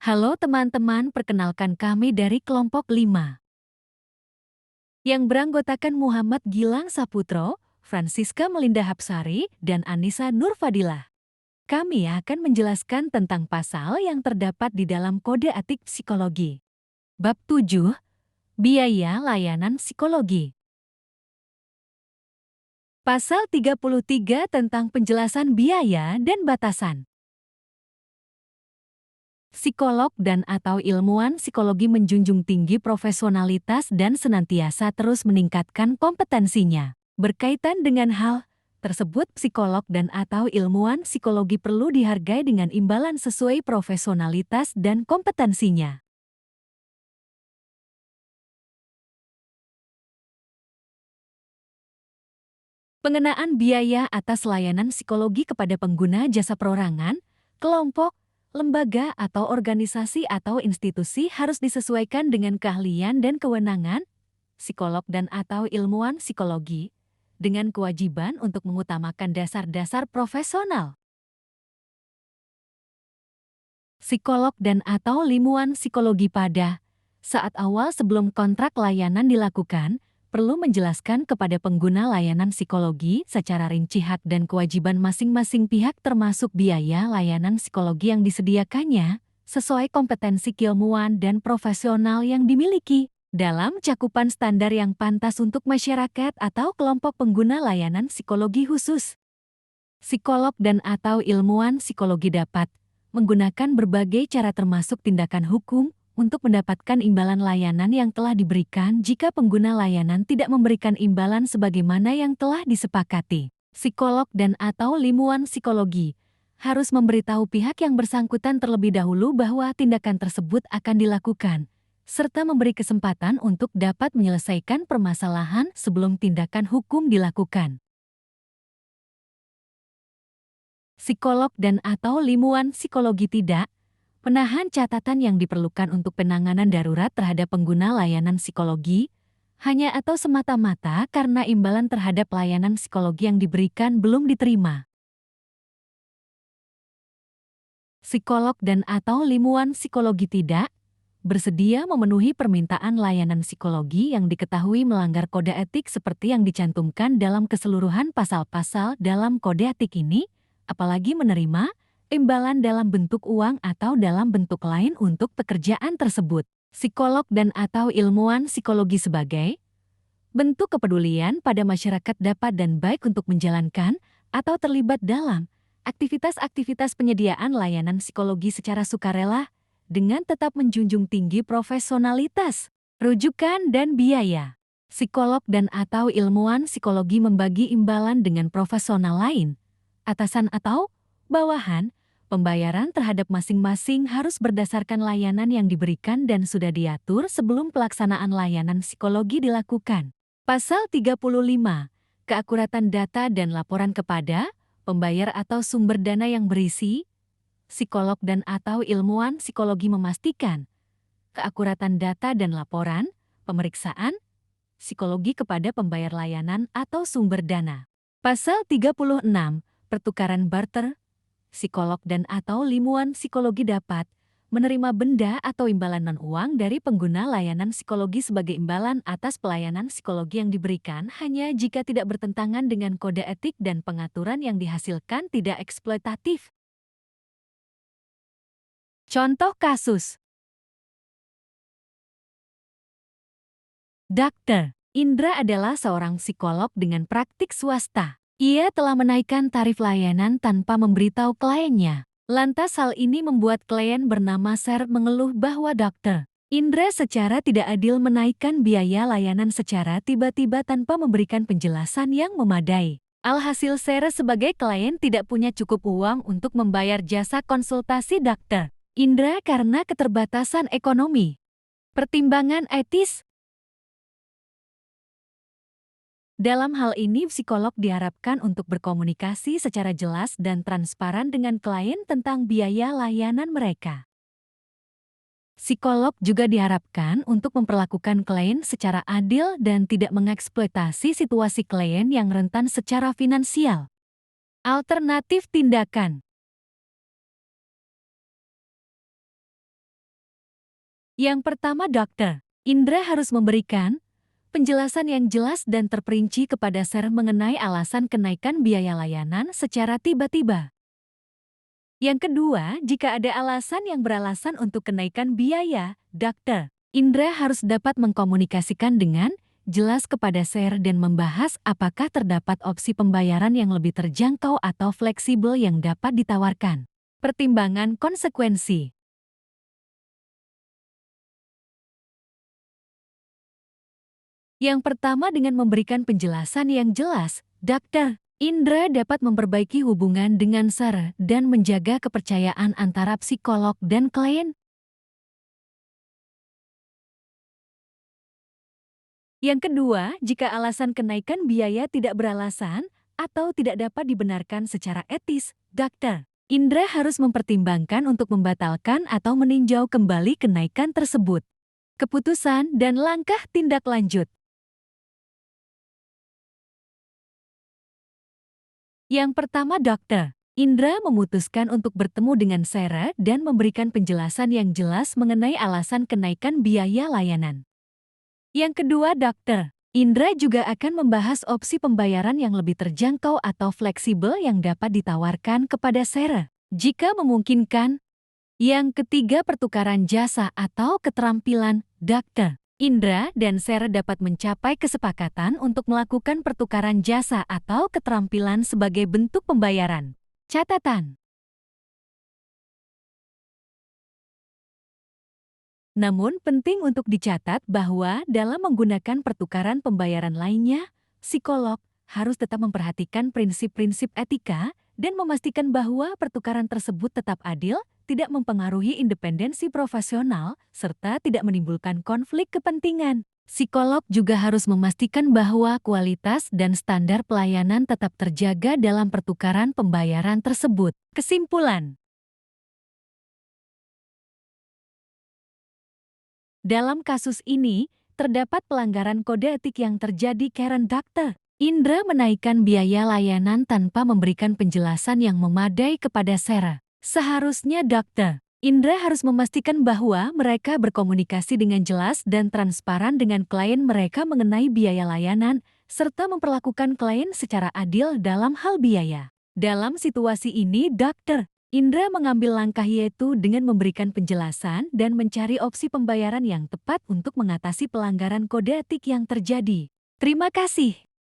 Halo teman-teman, perkenalkan kami dari kelompok 5 yang beranggotakan Muhammad Gilang Saputro, Francisca Melinda Hapsari, dan Anissa Nurfadilah. Kami akan menjelaskan tentang pasal yang terdapat di dalam Kode Etik Psikologi. Bab 7, Biaya Layanan Psikologi. Pasal 33 tentang penjelasan biaya dan batasan. Psikolog dan atau ilmuwan psikologi menjunjung tinggi profesionalitas dan senantiasa terus meningkatkan kompetensinya. Berkaitan dengan hal tersebut, psikolog dan atau ilmuwan psikologi perlu dihargai dengan imbalan sesuai profesionalitas dan kompetensinya. Pengenaan biaya atas layanan psikologi kepada pengguna jasa perorangan, kelompok, lembaga atau organisasi atau institusi harus disesuaikan dengan keahlian dan kewenangan psikolog dan atau ilmuwan psikologi, dengan kewajiban untuk mengutamakan dasar-dasar profesional. Psikolog dan atau ilmuwan psikologi pada saat awal sebelum kontrak layanan dilakukan, perlu menjelaskan kepada pengguna layanan psikologi secara rinci hak dan kewajiban masing-masing pihak termasuk biaya layanan psikologi yang disediakannya, sesuai kompetensi keilmuan dan profesional yang dimiliki, dalam cakupan standar yang pantas untuk masyarakat atau kelompok pengguna layanan psikologi khusus. Psikolog dan atau ilmuwan psikologi dapat menggunakan berbagai cara termasuk tindakan hukum, untuk mendapatkan imbalan layanan yang telah diberikan jika pengguna layanan tidak memberikan imbalan sebagaimana yang telah disepakati. Psikolog dan atau ilmuwan psikologi harus memberitahu pihak yang bersangkutan terlebih dahulu bahwa tindakan tersebut akan dilakukan, serta memberi kesempatan untuk dapat menyelesaikan permasalahan sebelum tindakan hukum dilakukan. Psikolog dan atau ilmuwan psikologi tidak menahan catatan yang diperlukan untuk penanganan darurat terhadap pengguna layanan psikologi, hanya atau semata-mata karena imbalan terhadap layanan psikologi yang diberikan belum diterima. Psikolog dan atau ilmuwan psikologi tidak bersedia memenuhi permintaan layanan psikologi yang diketahui melanggar kode etik seperti yang dicantumkan dalam keseluruhan pasal-pasal dalam kode etik ini, apalagi menerima imbalan dalam bentuk uang atau dalam bentuk lain untuk pekerjaan tersebut. Psikolog dan atau ilmuwan psikologi sebagai bentuk kepedulian pada masyarakat dapat dan baik untuk menjalankan atau terlibat dalam aktivitas-aktivitas penyediaan layanan psikologi secara sukarela dengan tetap menjunjung tinggi profesionalitas, rujukan, dan biaya. Psikolog dan atau ilmuwan psikologi membagi imbalan dengan profesional lain, atasan atau bawahan. Pembayaran terhadap masing-masing harus berdasarkan layanan yang diberikan dan sudah diatur sebelum pelaksanaan layanan psikologi dilakukan. Pasal 35, keakuratan data dan laporan kepada pembayar atau sumber dana yang berisi, psikolog dan atau ilmuwan psikologi memastikan keakuratan data dan laporan, pemeriksaan, psikologi kepada pembayar layanan atau sumber dana. Pasal 36, pertukaran barter, psikolog dan atau ilmuwan psikologi dapat menerima benda atau imbalan non-uang dari pengguna layanan psikologi sebagai imbalan atas pelayanan psikologi yang diberikan hanya jika tidak bertentangan dengan kode etik dan pengaturan yang dihasilkan tidak eksploitatif. Contoh kasus. Dr. Indra adalah seorang psikolog dengan praktik swasta. Ia telah menaikkan tarif layanan tanpa memberitahu kliennya. Lantas hal ini membuat klien bernama Ser mengeluh bahwa Dr. Indra secara tidak adil menaikkan biaya layanan secara tiba-tiba tanpa memberikan penjelasan yang memadai. Alhasil Ser sebagai klien tidak punya cukup uang untuk membayar jasa konsultasi Dr. Indra karena keterbatasan ekonomi. Pertimbangan etis. Dalam hal ini, psikolog diharapkan untuk berkomunikasi secara jelas dan transparan dengan klien tentang biaya layanan mereka. Psikolog juga diharapkan untuk memperlakukan klien secara adil dan tidak mengeksploitasi situasi klien yang rentan secara finansial. Alternatif tindakan. Yang pertama, Dokter Indra harus memberikan penjelasan yang jelas dan terperinci kepada seller mengenai alasan kenaikan biaya layanan secara tiba-tiba. Yang kedua, jika ada alasan yang beralasan untuk kenaikan biaya, Dokter Indra harus dapat mengkomunikasikan dengan jelas kepada seller dan membahas apakah terdapat opsi pembayaran yang lebih terjangkau atau fleksibel yang dapat ditawarkan. Pertimbangan konsekuensi. Yang pertama, dengan memberikan penjelasan yang jelas, Dokter Indra dapat memperbaiki hubungan dengan seller dan menjaga kepercayaan antara psikolog dan klien. Yang kedua, jika alasan kenaikan biaya tidak beralasan atau tidak dapat dibenarkan secara etis, Dokter Indra harus mempertimbangkan untuk membatalkan atau meninjau kembali kenaikan tersebut. Keputusan dan langkah tindak lanjut. Yang pertama, Dokter Indra memutuskan untuk bertemu dengan Sarah dan memberikan penjelasan yang jelas mengenai alasan kenaikan biaya layanan. Yang kedua, Dokter Indra juga akan membahas opsi pembayaran yang lebih terjangkau atau fleksibel yang dapat ditawarkan kepada Sarah, jika memungkinkan. Yang ketiga, pertukaran jasa atau keterampilan. Dokter Indra dan Sarah dapat mencapai kesepakatan untuk melakukan pertukaran jasa atau keterampilan sebagai bentuk pembayaran. Catatan. Namun penting untuk dicatat bahwa dalam menggunakan pertukaran pembayaran lainnya, psikolog harus tetap memperhatikan prinsip-prinsip etika dan memastikan bahwa pertukaran tersebut tetap adil, tidak mempengaruhi independensi profesional, serta tidak menimbulkan konflik kepentingan. Psikolog juga harus memastikan bahwa kualitas dan standar pelayanan tetap terjaga dalam pertukaran pembayaran tersebut. Kesimpulan. Dalam kasus ini, terdapat pelanggaran kode etik yang terjadi karena Dokter Indra menaikkan biaya layanan tanpa memberikan penjelasan yang memadai kepada Sarah. Seharusnya Dokter Indra harus memastikan bahwa mereka berkomunikasi dengan jelas dan transparan dengan klien mereka mengenai biaya layanan, serta memperlakukan klien secara adil dalam hal biaya. Dalam situasi ini, Dokter Indra mengambil langkah yaitu dengan memberikan penjelasan dan mencari opsi pembayaran yang tepat untuk mengatasi pelanggaran kode etik yang terjadi. Terima kasih.